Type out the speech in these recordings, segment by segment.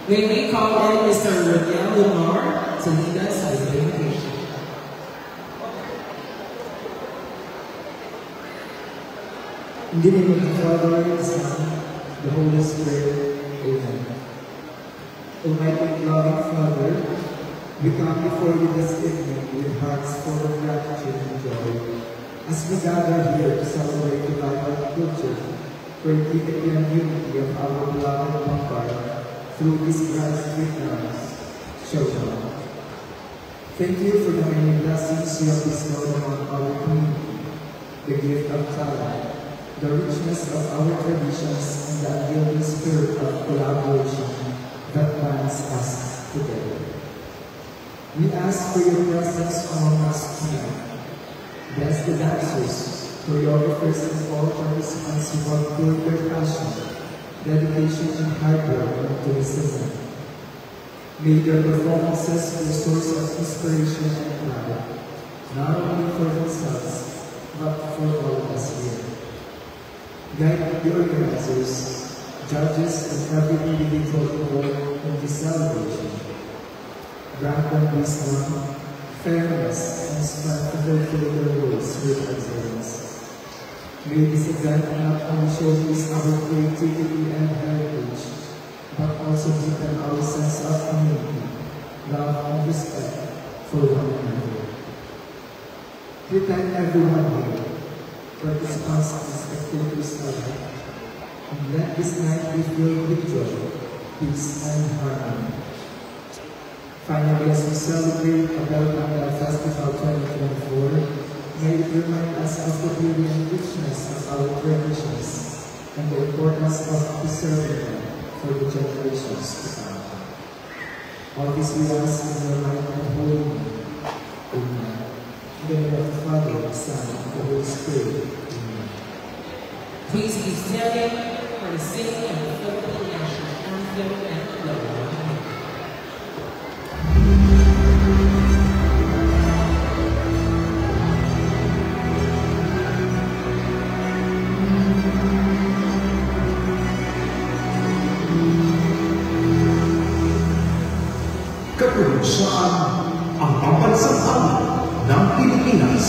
May we call in Mr. Rodel Lumar to lead us in the invocation. In the name of the Father, the Son, the Holy Spirit. Amen. Almighty and loving Father, we come before you this evening with hearts full of gratitude and joy as we gather here to celebrate the life and culture, creativity and unity of our beloved Pampara through this Christ with us. Shalom. Thank you for the many blessings you have bestowed on our community, the gift of talent, the richness of our traditions, and the unyielding spirit of collaboration that binds us together. We ask for your presence among us tonight. Bless the dancers, choreographers, and all participants who have poured their passion, dedication, and hard work into this event. May their performances be a source of inspiration and pride, not only for themselves, but for all of us here. Guide the organizers, judges, and every individual involved in this celebration. Grant them wisdom, fairness, and strength to fulfill their roles with excellence. May this event not only showcase our creativity and heritage, but also deepen our sense of community, love, and respect for one another. We thank everyone here, participants and spectators alike, and let this night be filled with joy, peace, and harmony. Finally, as we celebrate Abel Tanggal Festival 2024, may it remind us of the beauty and richness of our traditions and the importance of preserving them for the generations to come. All this we ask in your mighty and holy name. Amen. In the name of the Father, the Son, and the Holy Spirit. Amen. Please be standing for the singing of the Philippine National Anthem and Flower. Kapulusaan ang pambansang alam ng Pilipinas.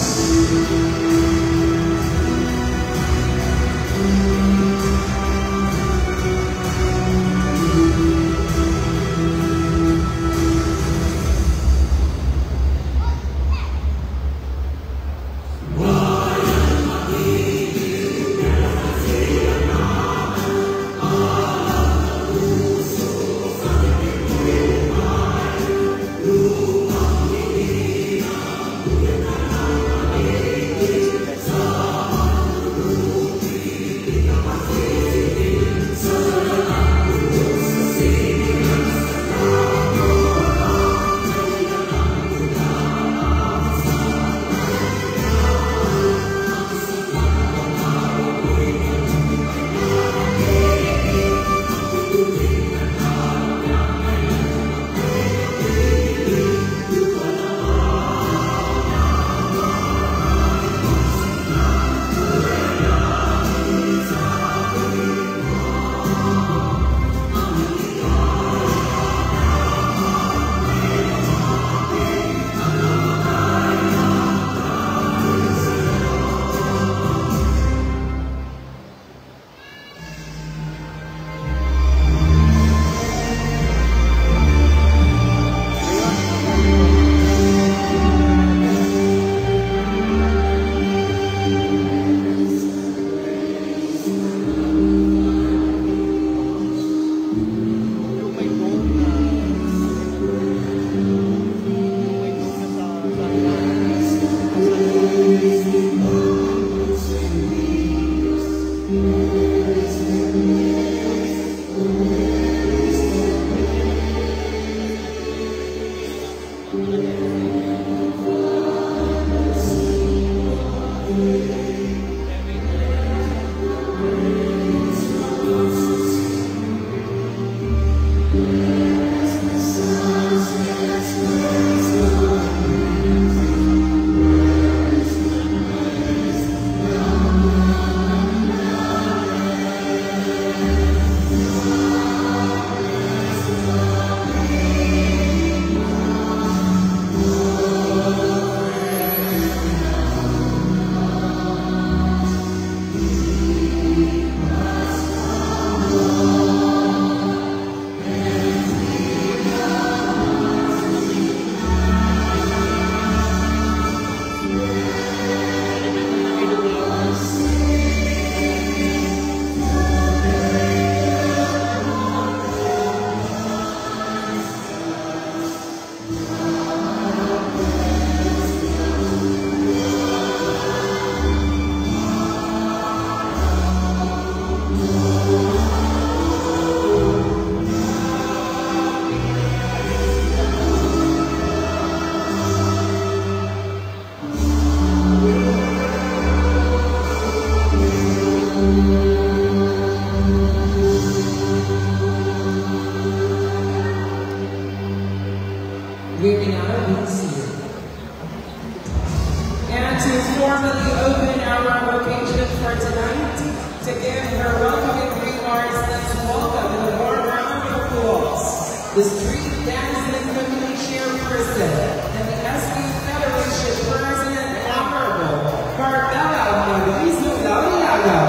the Street Dancing Committee Chairperson, and the SB Federation President, Honorable Carmela Mauricio Lauriaga.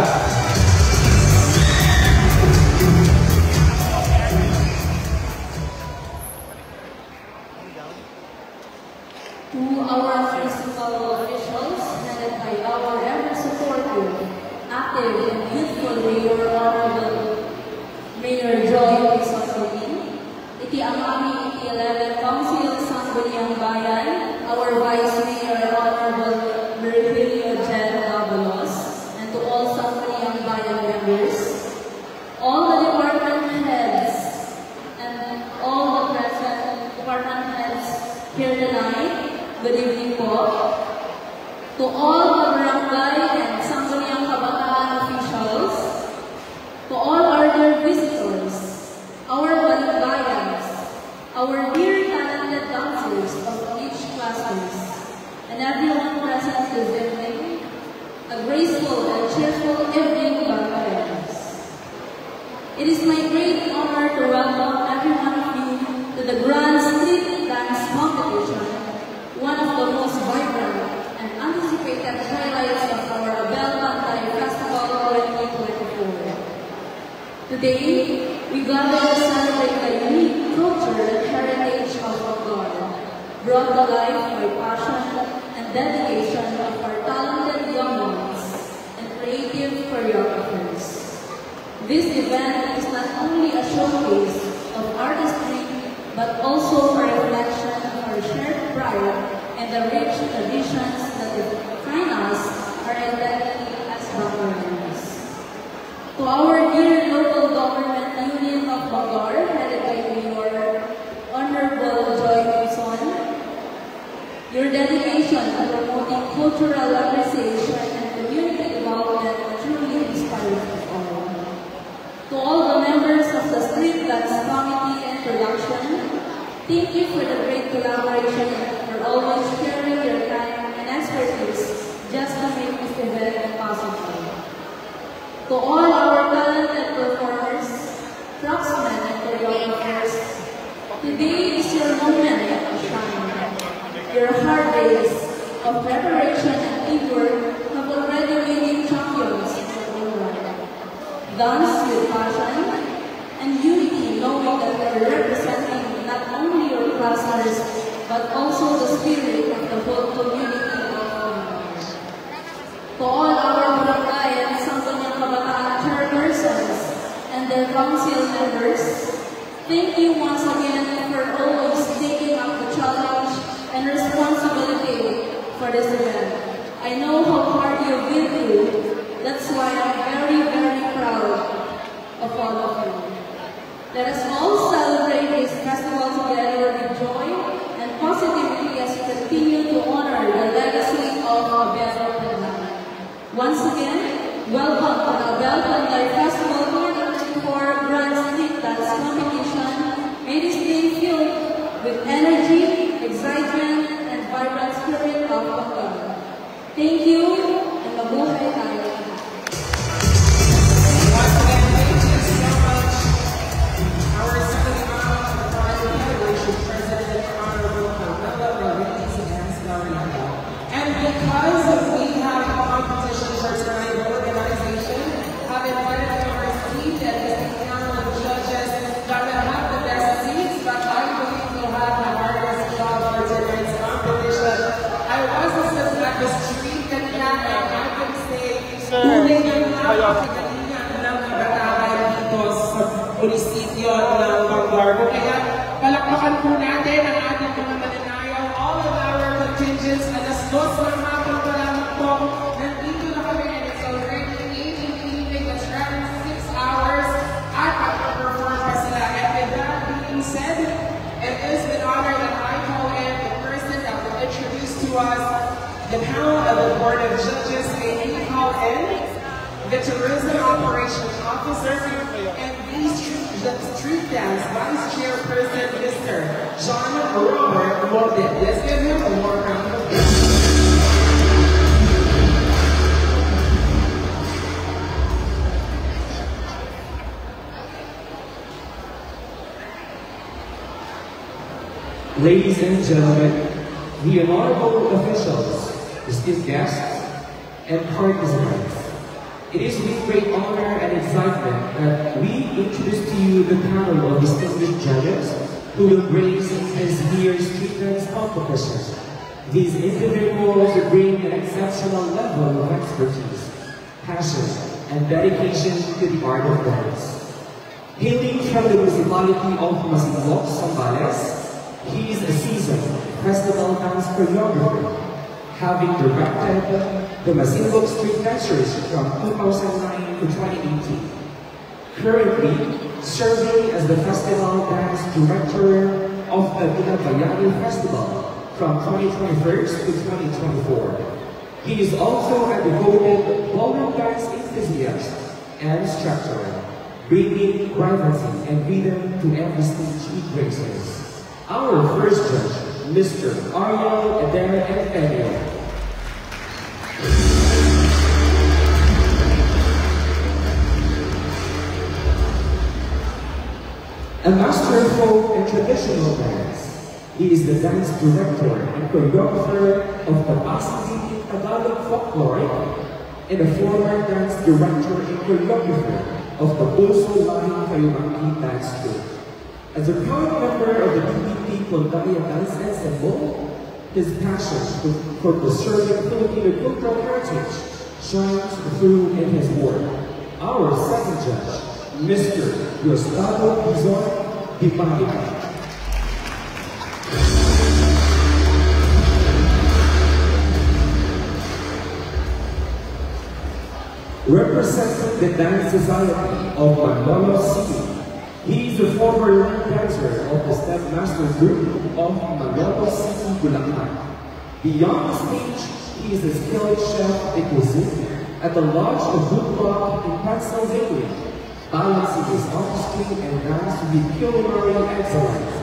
To our festival officials, headed by our ever supportive, active, and youthful Mayor Honorable Mayor Joy Pisosolin, iti ang aming 11 Council Sangguniang Bayan, our Vice Mayor Honorable Virgilio Jen Avalos, and to all Sangguniang Bayan members, all the department heads, and all the present department heads here tonight. Good evening po. To all the barangay and Sangguniang Kabataan officials, to all our dear visitors, our balikbayans, our dear talented dancers of each classes, and everyone present this evening, a graceful and cheerful evening barangayans. It is my great honor to welcome every one of you to the Grand Street Dance Competition, one of the most vibrant and anticipated highlights of our Abel Pantay Festival 2024. Today, we gather to celebrate the unique culture and heritage of Bacoor, brought to life by passion and dedication of our talented young ones and creative choreographers. This event is not only a showcase of artistry, but also a reflection of our shared pride and the rich traditions that define us, our identity as Bacoorians. To our dear local government union of Bacoor, headed by Mayor Honorable Joy Quezon, your dedication to promoting cultural appreciation and community involvement truly inspires us all. To all the members of the Street Dance Committee and Production, thank you for the great collaboration and for always sharing your time and expertise just to make this event possible. To all our talented performers, craftsmen, and choreographers, today is your moment to shine. Your hard days of preparation and teamwork have already made you champions in your own right. Dance with passion and unity, knowing that you are representing not only your classmates, but also the spirit of the whole community of Bacoor. To all our barangay and Sangguniang Kabataan chairpersons and their council members, thank you once again for always taking up the challenge and responsibility for this event. I know how hard you've been through. That's why I'm very, very proud of all of you. Let us all celebrate this festival together with joy and positivity as we continue to honor the legacy of Abel Pantay. Once again, welcome to the Abel Pantay Festival 2024 Grand Street Dance Competition. May this day filled with energy, excitement, and vibrant spirit of Bacoor. Thank you, and mabuhay tayo. Once again, thank you so much. Our Sangguniang Kabataan Federation President, Honorable Carmela Mauricio Lauriaga. And because we have a competition for tonight, the organization have invited our esteemed and distinguished panel of judges that will have the best seats, but I believe we'll have the hardest job for tonight's competition. I was just at the street kanina, and I can say, tunay ng napakagalingan ng kabataan dito sa munisipyo ng Bacoor. Kaya palakpakan po natin ang ating mga mananayaw, all of our contingents, alas 2 ng hapon pa lamang po, nandito na kami, and it's already 8 in the evening, that's around 6 hours, at pag-perform pa sila. And with that being said, it is an honor that I call in the person that will introduce to us the panel of the Board of Judges, and we call in the Tourism Operations Officer and the Street Dance Vice Chairperson, Mr. John Robert Morgan. Let's give him a warm round of applause. Ladies and gentlemen, the honorable officials, esteemed guests, and participants, it is with great honor and excitement that we introduce to you the panel of distinguished judges who will grace this year's street dance competition. These individuals bring an exceptional level of expertise, passion, and dedication to the art of dance. Hailing from the municipality of Masinloc, Zambales, he is a seasoned festival dance choreographer, having directed the Masinloc Street Dancers from 2009 to 2018. Currently serving as the festival dance director of the Binabayani Festival from 2021 to 2024. He is also a devoted ballroom dance enthusiast and instructor, bringing vibrancy and rhythm to every stage he graces. Our first judge, Mr. Ariel Eder Enferio. A master of folk and traditional dance, he is the dance director and choreographer of the Pasig Tagalog Folklore and a former dance director and choreographer of the Puso Lahing Kayumangki Dance Troupe. As a proud member of the DPP Cordaya Dance Ensemble, his passion for preserving Filipino cultural heritage shines through in his work. Our second judge, Mr. Gustavo Pizon Dipaniga. Representing the Dance Society of Manolo City, he is the former line dancer of the Step Master Group of Manolo City, Bulacan. Beyond the stage, he is a skilled chef de cuisine at the Lodge of Woodblock in Pennsylvania, balancing his artistry and dance with culinary excellence.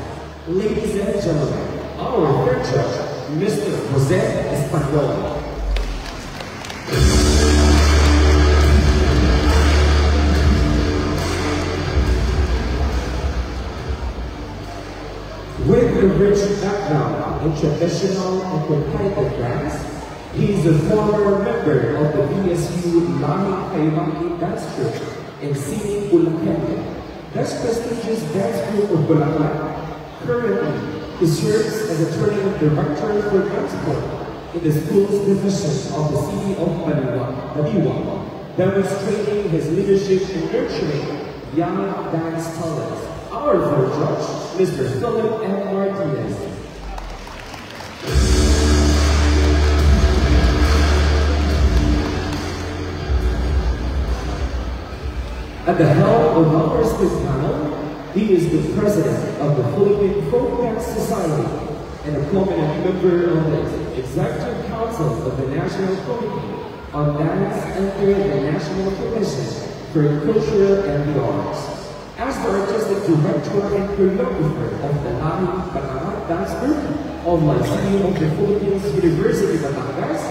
Ladies and gentlemen, our third judge, Mr. Jose Espanol. With a rich background in traditional and competitive dance, he is a former member of the BSU Lahing Kayumangki Dance Troupe in Sining, Bulacan, this prestigious dance group of Bulacan. Currently, he serves as a tournament director for transport in the school's division of the city of Baliwa, demonstrating his leadership in nurturing young dance talents. Our third judge, Mr. Philip M. Martinez. At the helm of our esteemed panel, he is the president of the Philippine Folk Dance Society and a prominent member of the Executive Council of the National Committee on Dance under the National Commission for Culture and the Arts. As the artistic director and choreographer of the Lahing Batangas Dance Group of Lyceum of the Philippines University of Batangas,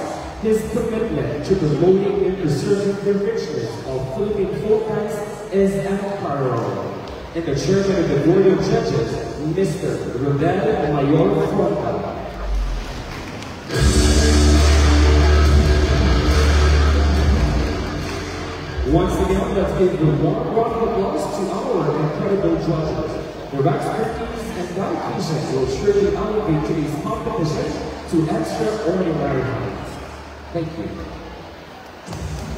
his commitment to promoting and preserving the richness of Philippine folk dance is unparalleled. And the chairman of the board of judges, Mr. Rodel Mayor Frontal. Once again, let's give a warm round of applause to our incredible judges. Their expertise and dedication will surely elevate today's competition to extraordinary heights. Thank you.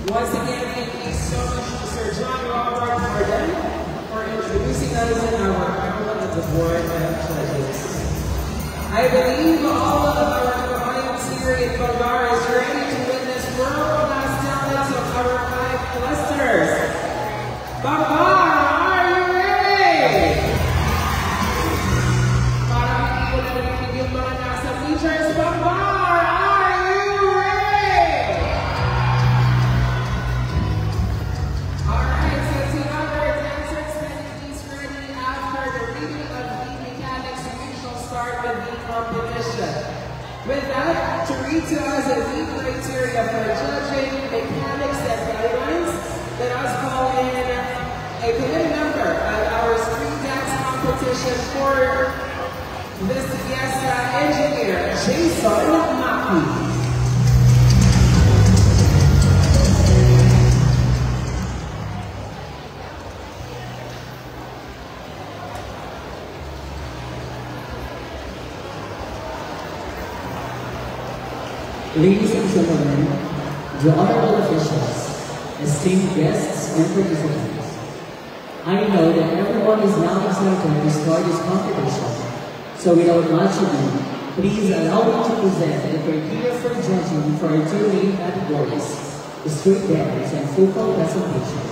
Once again, thank you so much to Sir John Robert Marden for introducing us in our panel of the board of judges. I believe all of our clients here in Bagar is ready to witness world-class talents of our 5 clusters. Bagar, are you ready? Para hindi ko na narinig yung mga nasa features, Bagar, are you ready? Alright, so to other dancers, please ready after the reading of the mechanics, we shall start with the competition. With that, to read to us the criteria for judging mechanics and guidelines, let us call in a committee member at our street dance competition for This guest engineer, Jason Maki. Ladies and gentlemen, the honorable officials, esteemed guests and participants, I know that everyone is now excited to start this competition, so without much ado, please allow me to present the criteria for judging for our two main categories, the street dance and vocal presentation.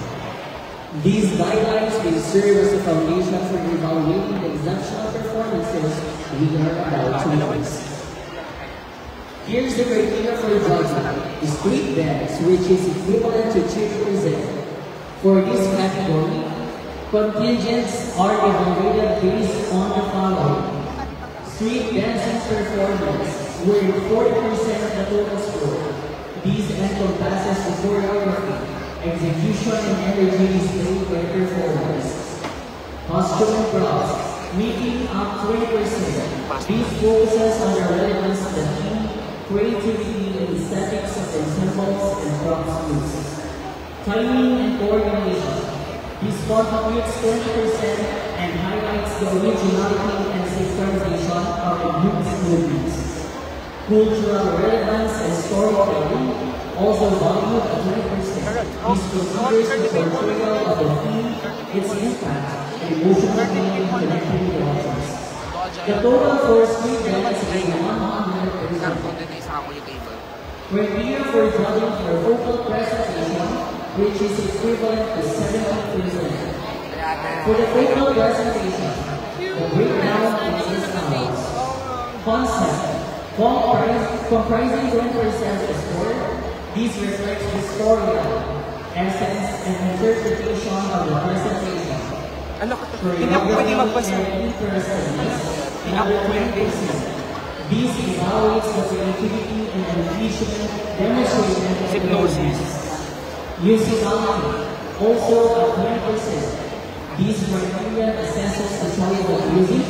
These guidelines will serve as a foundation for evaluating the exceptional performances we are about to witness. Here's the criteria for judging: the street dance, which is equivalent to 2%. For this category, contingents are evaluated based on the following: street dancing performance, with 40% of the total score. These encompasses the choreography, execution, and energy displayed by performers. Costume and props, making up 20%. These focuses on the relevance of the theme, creativity, and aesthetics of ensembles and props used. Timing and coordination. This contributes 20% and highlights the originality and synchronization of the group's movements. Cultural relevance and storytelling, also valued at 20%. This considers the portrayal of the theme, its impact, and emotional meaning connected to the audience. The total for street dance is 100%. Criteria for judging for vocal presentation, which is equivalent to 70%. For the vocal presentation, the breakdown is as follows: concept, comprising 20% of the score. This reflects the storyline, essence, and interpretation of the presentation. Choreography and interestedness, another 20%. This evaluates the creativity and engagement demonstrated in hypnosis. Musicality, also at 20%. This criteria assesses the choice of music,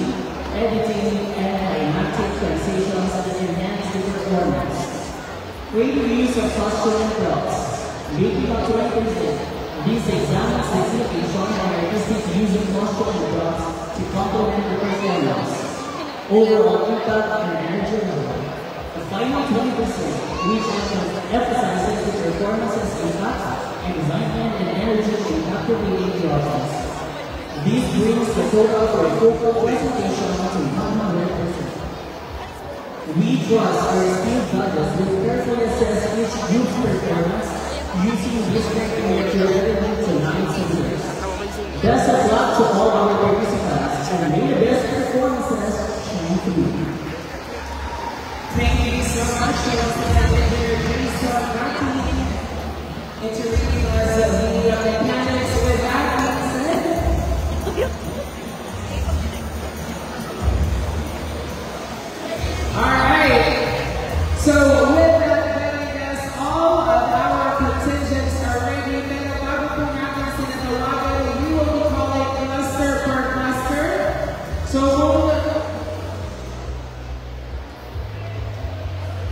editing, and climatic transitions that enhance the performance. Creative use of costume and props, making up 20%. This examines the implication and artistic use of costume and props to complement the performance. Overall impact and energy level. The final 20%, which emphasizes the performance's impact, excitement, and energy in captivating the audience. This brings the total for a vocal presentation to 100%. We trust our esteemed judges will carefully assess each group's performance using this criteria to relevant to 9 singers. Best of luck to all our participants, and may the best performances shine through. Thank you so much to our engineer, Jason Maki, introducing us the mechanics with that being said. Alright, so with that being said, all of our contingents are ready. Pero bago po natin sinatawagan, we will be calling cluster per cluster. So,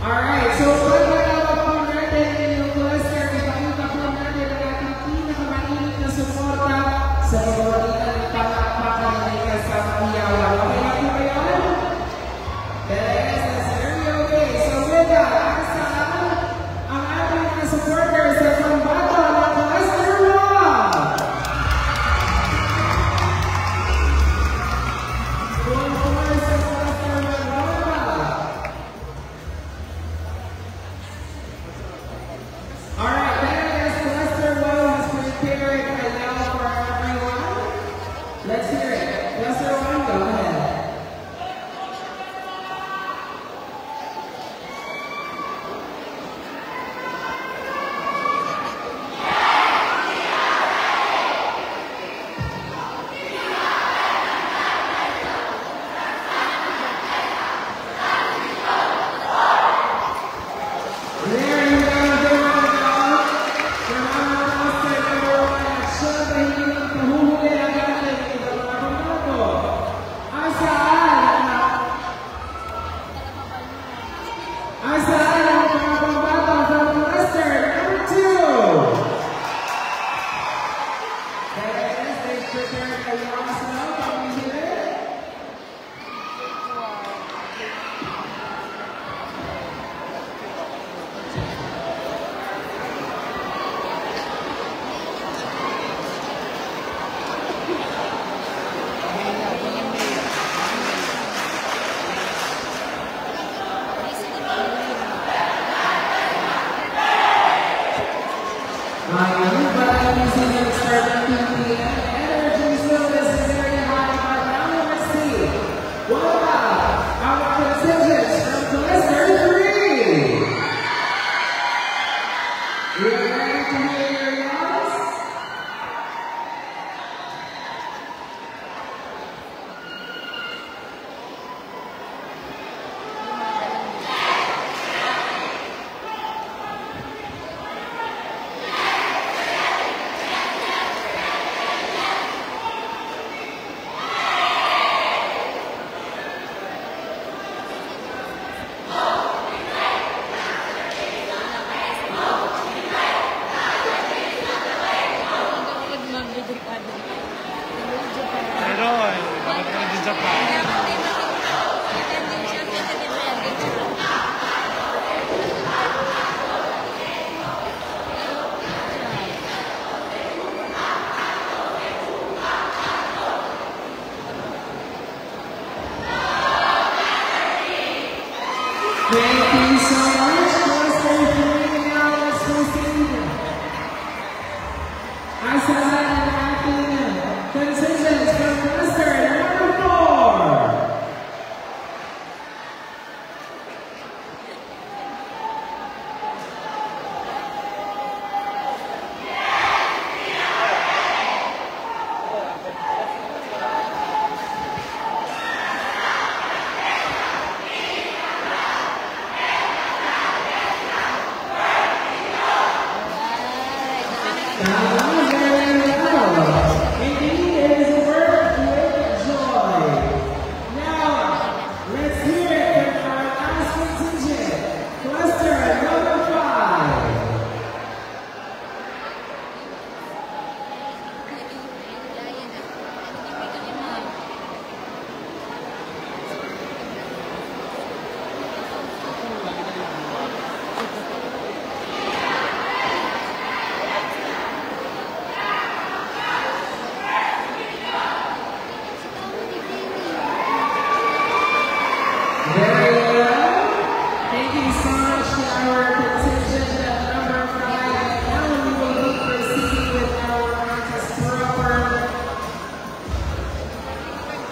alright, so pagkatawag po natin yung cluster, ipakita po natin ang ating pinakamainit Thank you so much. Cluster 3 now. Let's proceed. Asahan ang ating contingent from cluster number 4.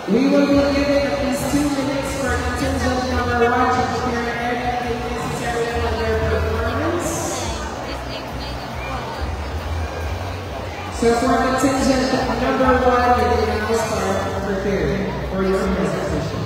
We will be giving at least 2 minutes for contingent number 1 to prepare everything necessary for their performance. So for contingent number 1, you can now start preparing for your presentation.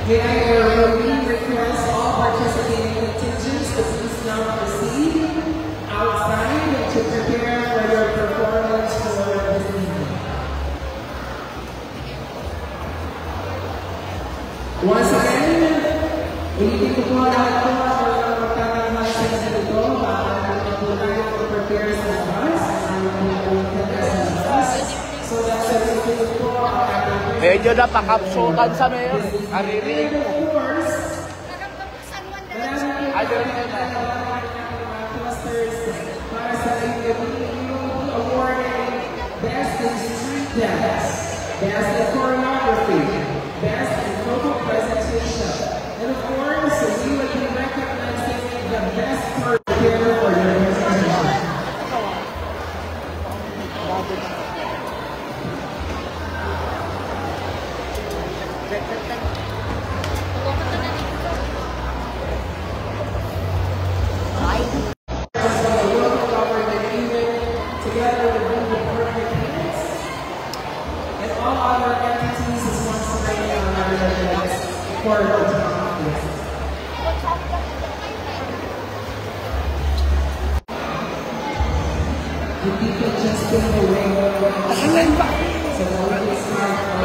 May I request all participating contingents to please now proceed outside to prepare for your performance for this evening. Once again, ulitin ko po lahat po ang mga magtatanghal sa dito para po tayo mag-prepare sa labas. So that's everything po ang ating medyo napakapsukan sa mayor. Arinig. Para sa awarding Best in Street Dance, Best in Choreography, Best in Vocal Presentation, and of course, we will be recognizing the best performer for your presentation.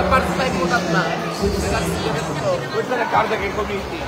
Nag-participate mo tatla. Huwag na nagkarda kay committee.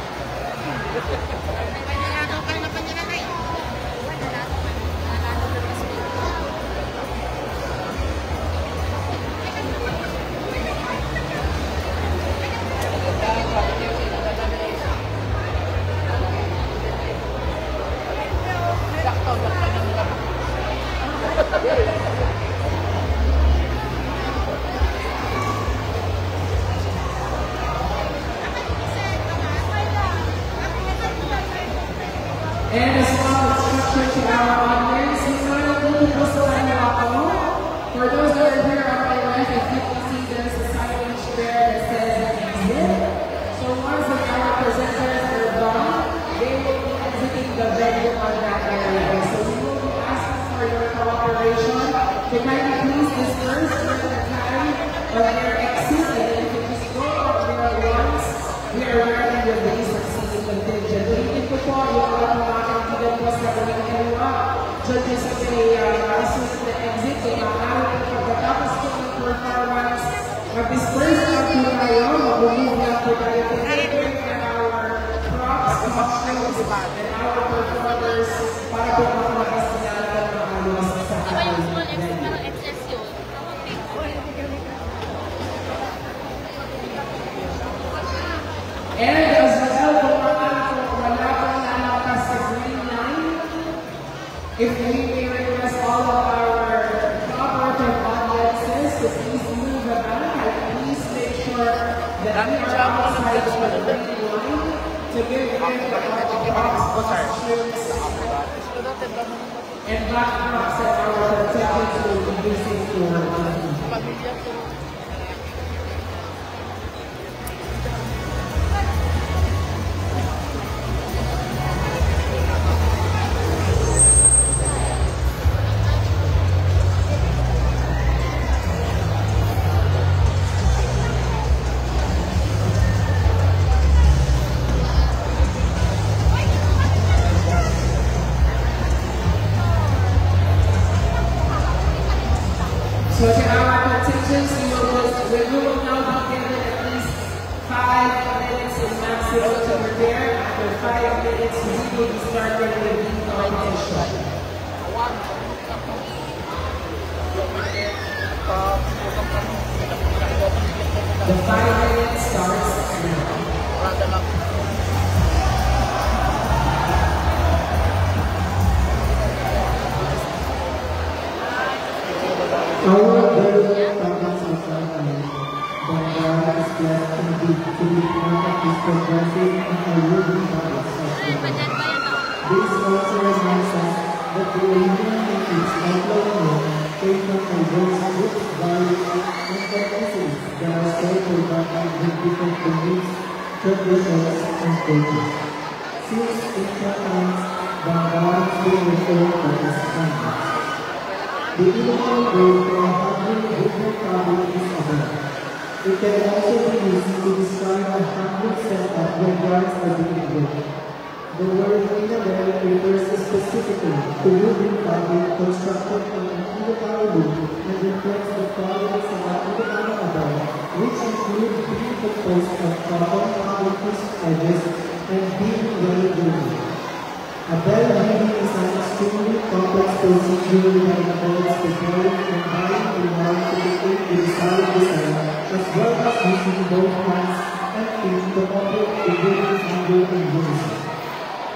And as well as structure to our audience, we want to do the sign for those that are here on my left, if you can see there's a signage there that says exit. So once our presenters are done, they will be exiting the venue on that area. So we will be asking for your cooperation to kindly please disperse during the time of their exit, and then if you just go up there once, we are ready to release our seating contingent. Ulitin ko po, yung mga makakaibigan po sa kaming kaliwa, dyan sa may susunod na exit, yung makakarating pagkatapos po ng performance, mag-disperse lang po tayo, mag-move lang po tayo to prepare our props, costumes, and our performers para po makapagkasinyala ng mga alos sa kaming. And as well, kung wala pong If we may request all of our cooperative audiences to please move about and please make sure that we are outside the green line to give way to our costumes and backdrops that are protected to using for So to our contingents, we will now be given at least 5 minutes in maximum to prepare. After 5 minutes, we will be starting the beat competition. The 5 minutes starts now. Our very province of Shanghai, Bangladesh is blessed indeed to be part of this progressive and evolving province of Bangladesh. This also reminds us that the original countries of London came from diverse groups, values, and ethnicities that are so combined with different beliefs, traditions, and cultures. Since ancient times, Bangladesh has been referred to as Bangladesh. The Iloilo word for a hundred different fabric is abel. It can also be used to describe a hundred setup when yarns are being built. The word inabel refers specifically to wooden fabric constructed on an Ilocano loop and reflects the province of an Ilocano abel, which include being composed of cotton fabric edges and being well glued. A bell weaving is an extremely complex procedure that involves preparing and buying the yarn to create the desired design, as well as using both hands and feet to operate the weaving handle in unison.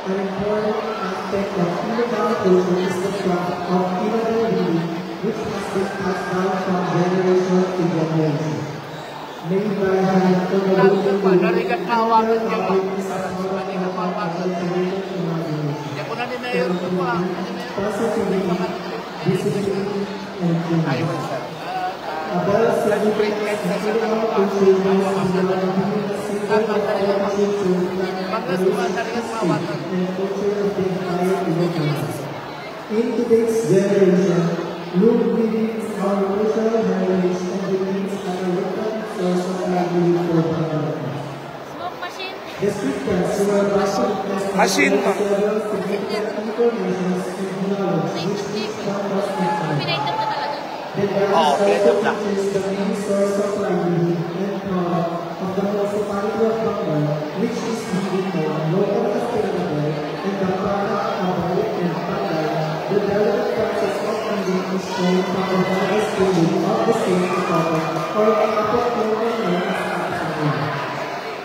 An important aspect of Ilocano culture is the craft of Ilocano weaving, which has been passed down from generation to generation. Made by hand from the weaving fabric is a part of positivity, discipline, and cleanliness. Abel celebrates Filipino culture beyond being a symbol of our culture, and culture of the entire Philippines. In today's generation, loom weaving is our cultural heritage and remains an important source of livelihood for Bangladesh. The streetcars were Machine. several significant informations and knowledge which these campus require. The dance also features the main source of livelihood and product of the municipality of Bangal, which is being more local sustainable and the product of Balik and Bangal. The delicate process of weaving is shown from the various building of the same cotton or cotton clothing known as absentee.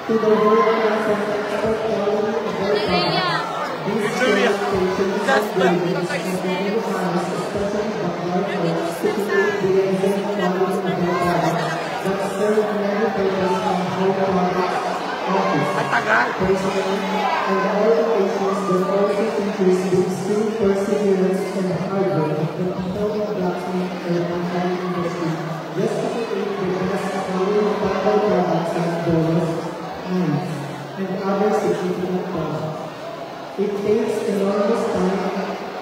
To the world class and expert quality of their products, these certifications and buildings and the new farmers, especially Bangladesh, to create the exempt quality of their products that serve many purposes from home products, office, personal, and all occasions that also features the extreme perseverance and hard work of the people of blacksmith and manufacturing industry just to create the best quality of Bangal products like doors, and other significant products. It takes enormous time,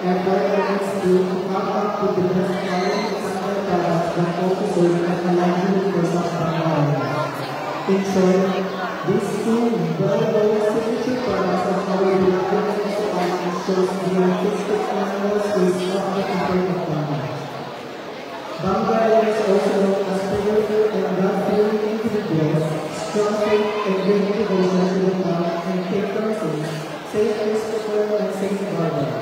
effort, and skill to come up with the best quality standard products that also serve as a livelihood for some Bangladesh. In short, these two well-known signature products of our beloved municipality shows the artistic manual skills of the people of Bangladesh. Bangladesh is also known as powerful and God-fearing individuals, strong faith and great devotion to the God and patrons, Saint Christopher and Saint Barbara.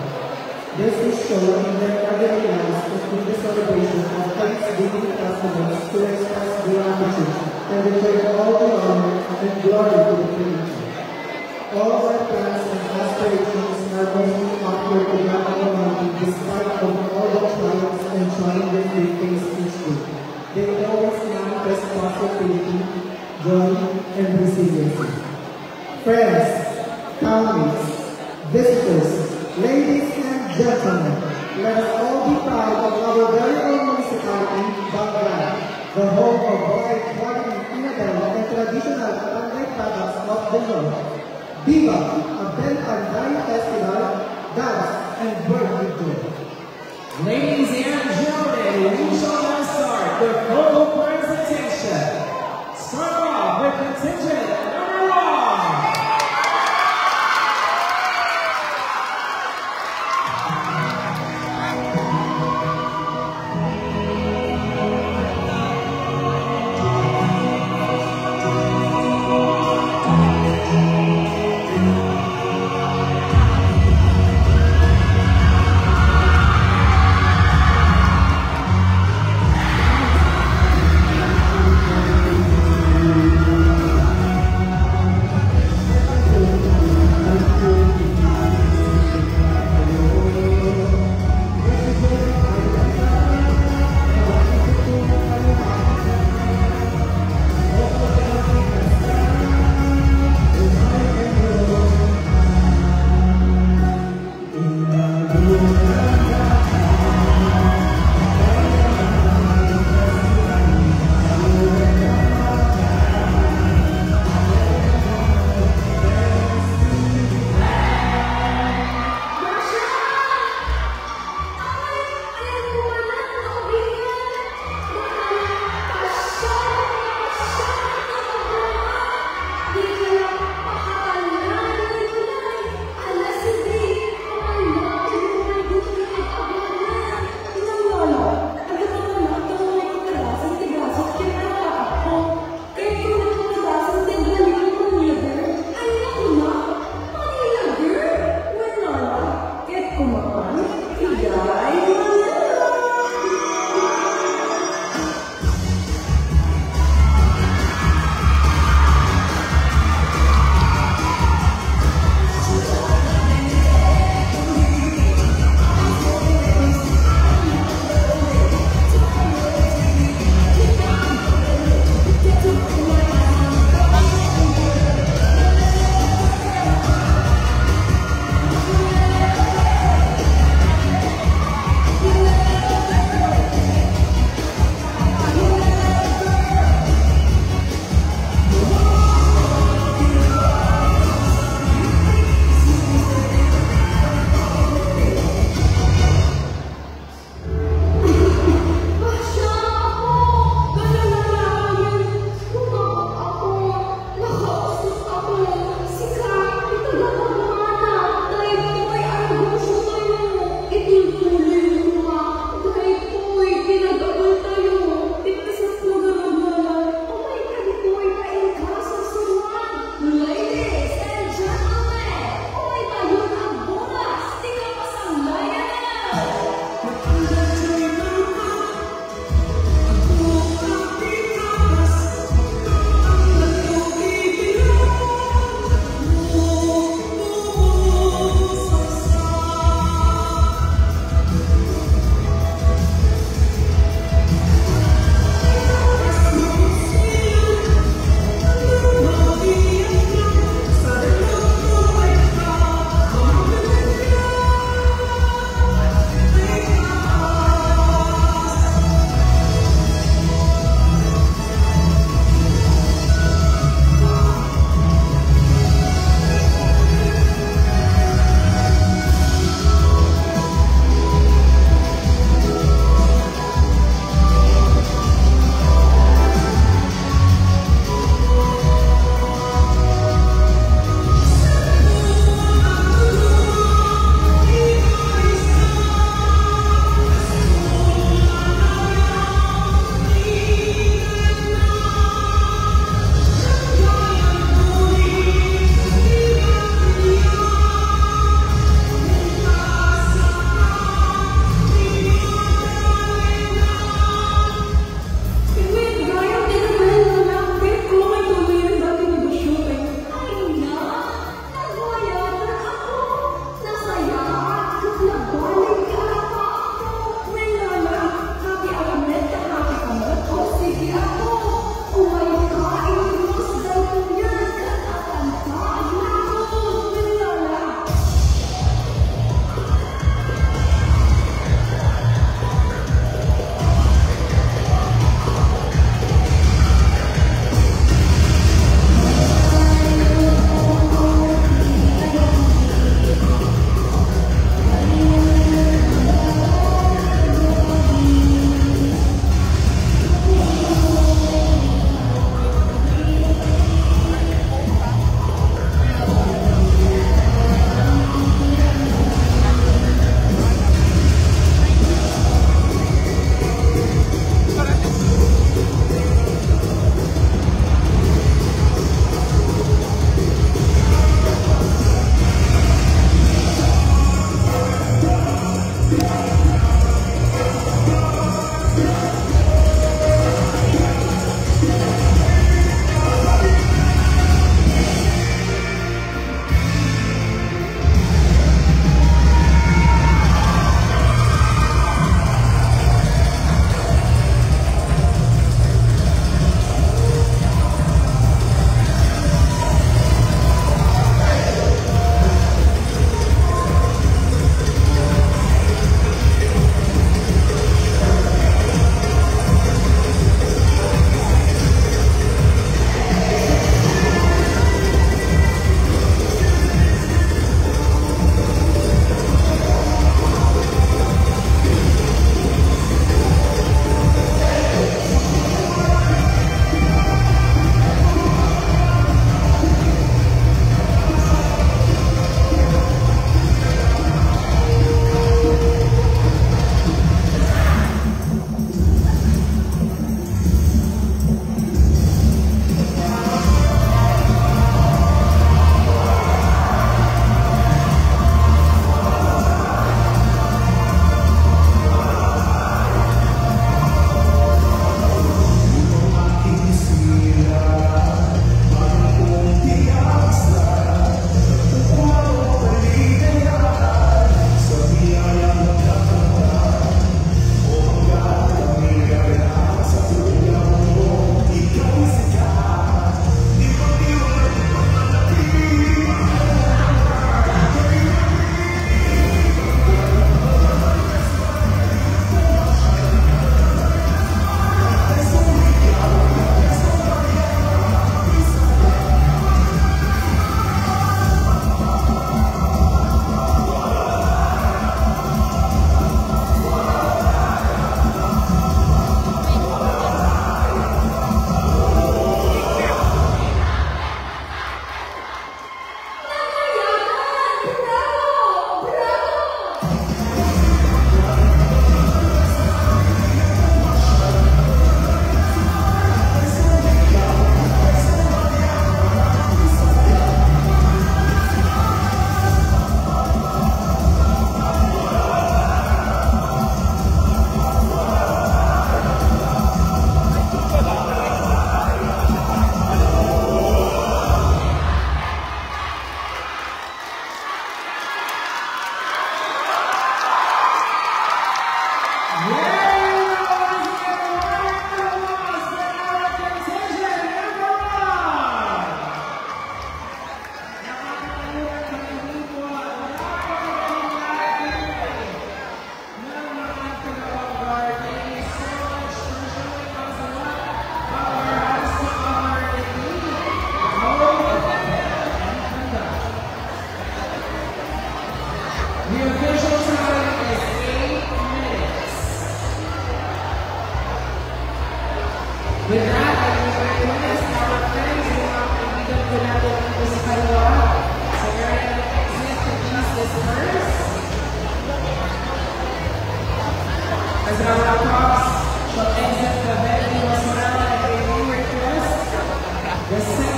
This is shown in their everyday lives in the celebration of Thanksgiving festivals to express gratitude and return all the honor and glory to the Creator. All our plans and aspirations are mostly offered to God Almighty this join with greetings each week. They will always manifest positivity, joy, and resiliency. Friends, families, visitors, ladies and gentlemen, let us all be proud of our very own municipality, Bangladesh, the home of wide, quality, innovative, and traditional Barangay products of the North. Viva! A Bel-Panday Festival, dance, and bird with joy. Ladies and gentlemen, we shall now start the photo presentation. Start off with contingent number 1.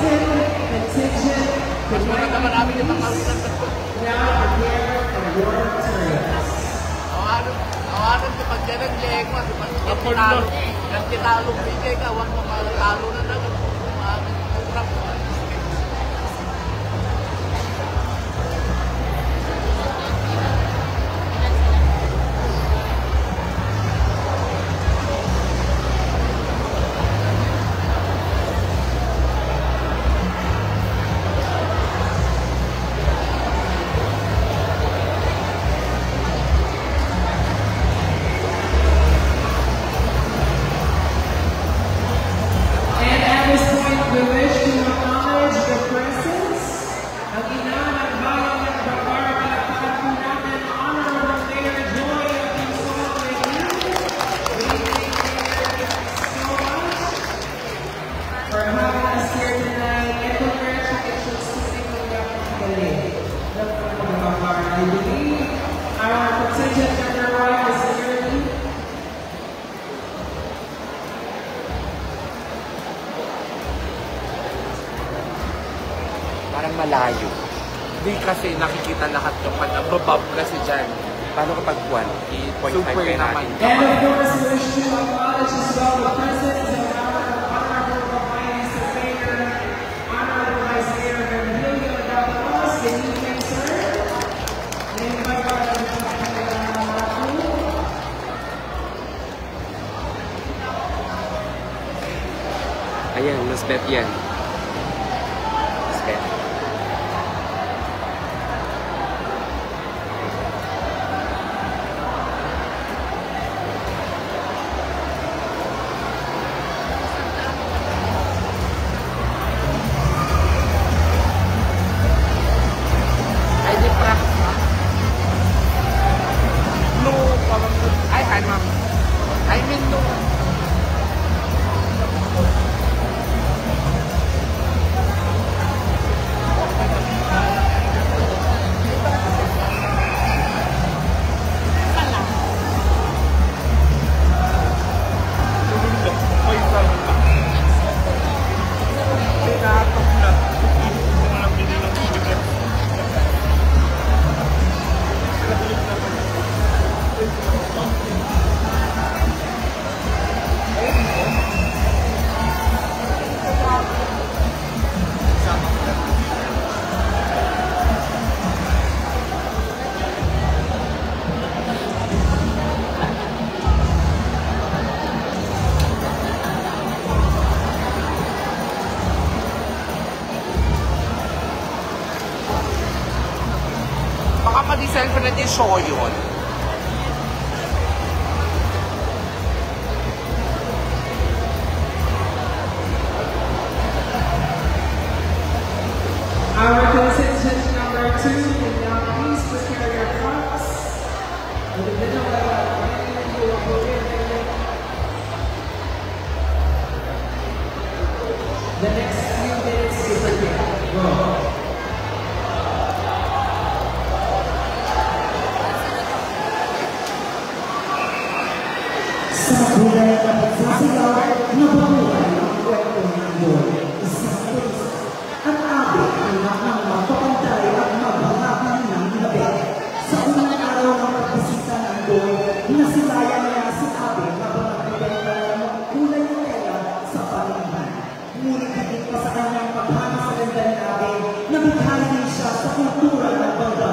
second contingent now prepare for your turns. Awanan ko pag yan ang lego, pag tinalong bigay ka, huwag mo matalo na naman. Parang malayo. Hindi kasi nakikita lahat yung pag-above kasi dyan. Paano kapag 1.5 kayo natin? And of course, we wish to acknowledge as well the presence of our Honorable Vice Mayor, Honorable Vice Mayor Virgilio Davalos. Good evening, sir. Ayan, mas bet yan. Mas bet. Baka pa-design na din show yun. Our contingent number 2, and now please prepare your props. In the middle of the next few minutes to prepare. Go. Sa kulay na pagsasigaw, nababuhay ang kwento ng Lord. Isang pulis. Ang abe, anak ng mapapantay at mabahagi ng labi. Sa unang araw ng pagbisita ng Lord, nasilayan niya si abe habang nagbibenta ng kulay ng tela sa palingan. Ngunit higit pa sa kanyang paghanga sa ganda ng abe, nabighali din siya sa kultura ng banda.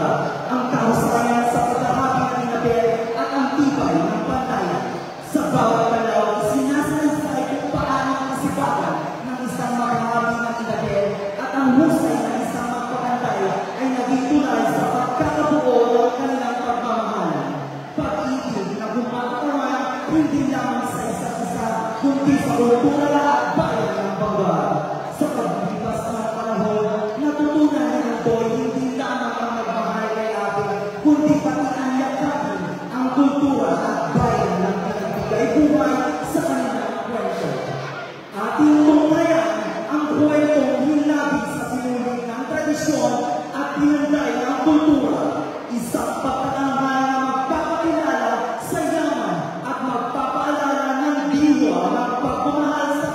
Ang kahusayan sa paghahabi ng labi at ang tibay ng pantayan. Sa bawat tanaw, sinasalaysay kung paano ang kasipagan ng isang makahabi ng ilagay at ang husay ng isang magpapantay ay naging tunay sa pagkakabuo ng kanilang pagmamahal. Pag-ibig na gumagawa hindi lamang sa isa't isa, kundi sa kultura at bayan ng bangga. Sa paglipas ng panahon, natutunan ni Boy hindi lamang ang magmahal kay Abe, kundi pati ang yakapin ang kultura at bayan ng ay buhay sa kanilang kwento. Ating tungkayan ang kwentong hinabig sa sinulit ng tradisyon at hinanday ng kultura. Isang pagkatanghal na magpapakilala sa yaman at magpapaalala ng diwa ng pagmamahal sa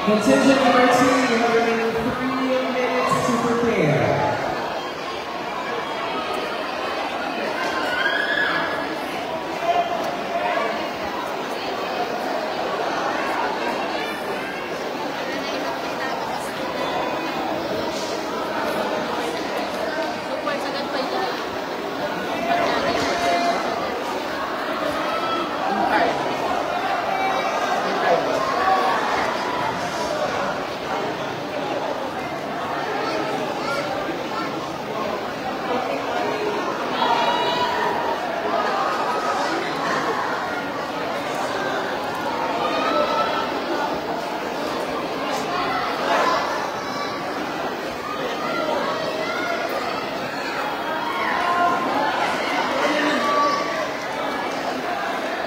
Contingent number 2, you have remaining 3 minutes to prepare.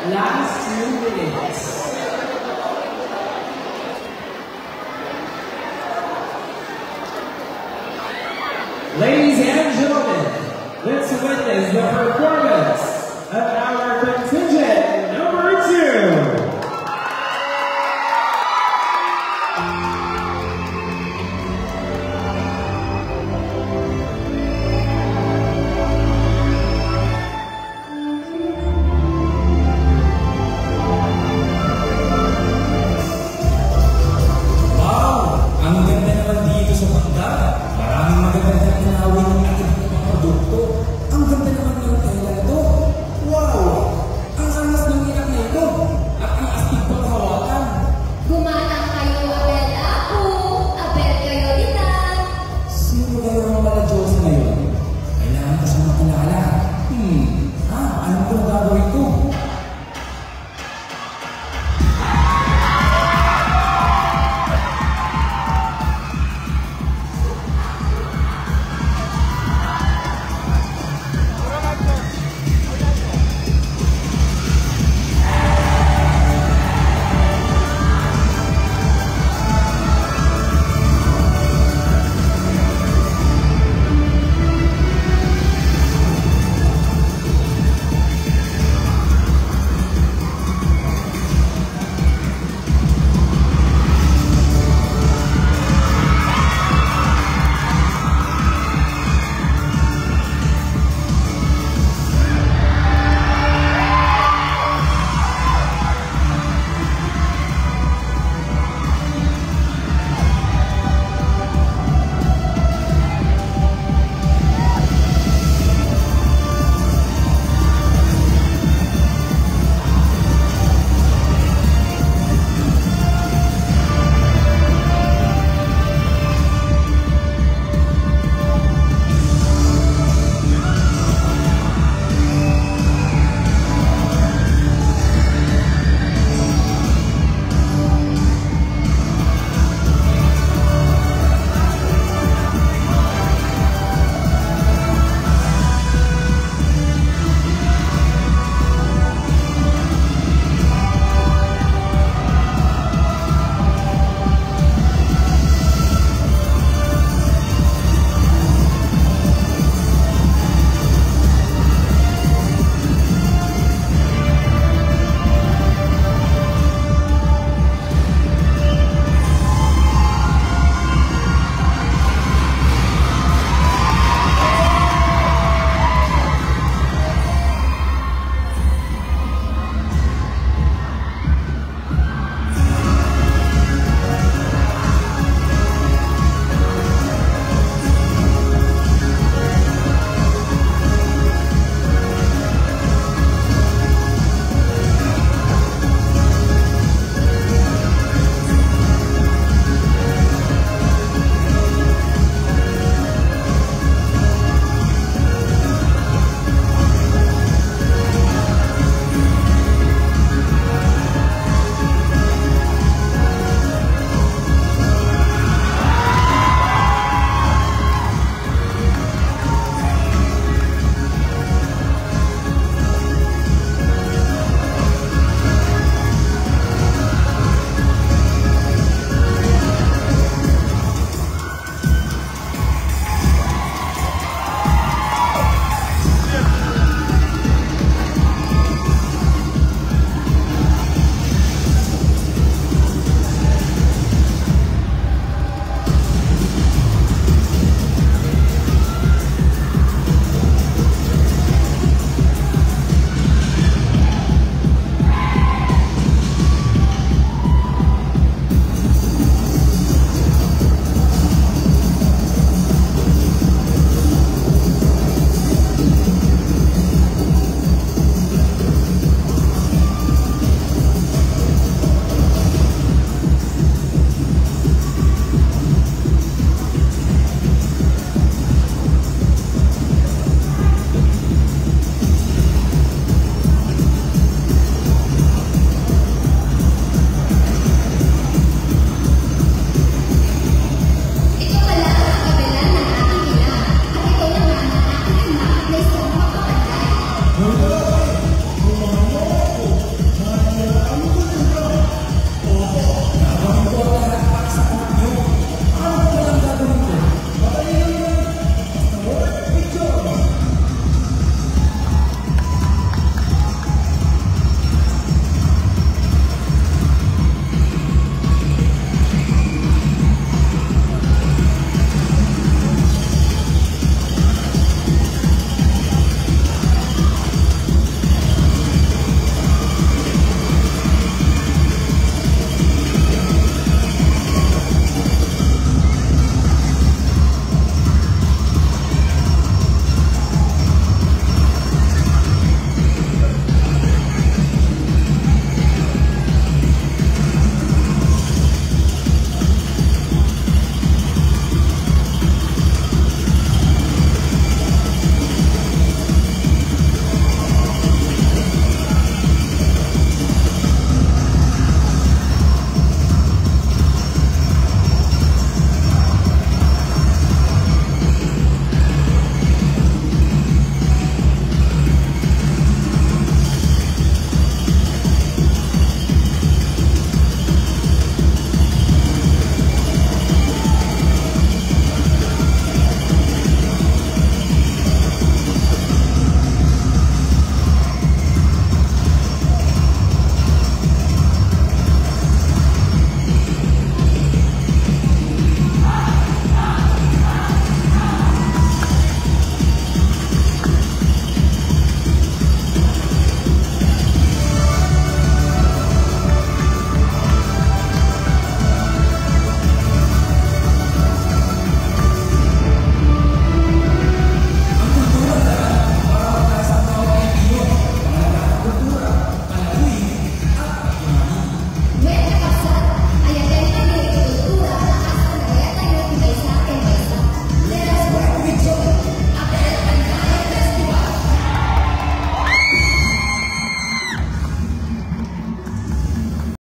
Last 2 minutes. Ladies and gentlemen, let's witness the performance of our contingent number 2. Ang ganda naman dito sa Bangka. Maraming magagandang tanawin ng ating mga produkto. Ang ganda naman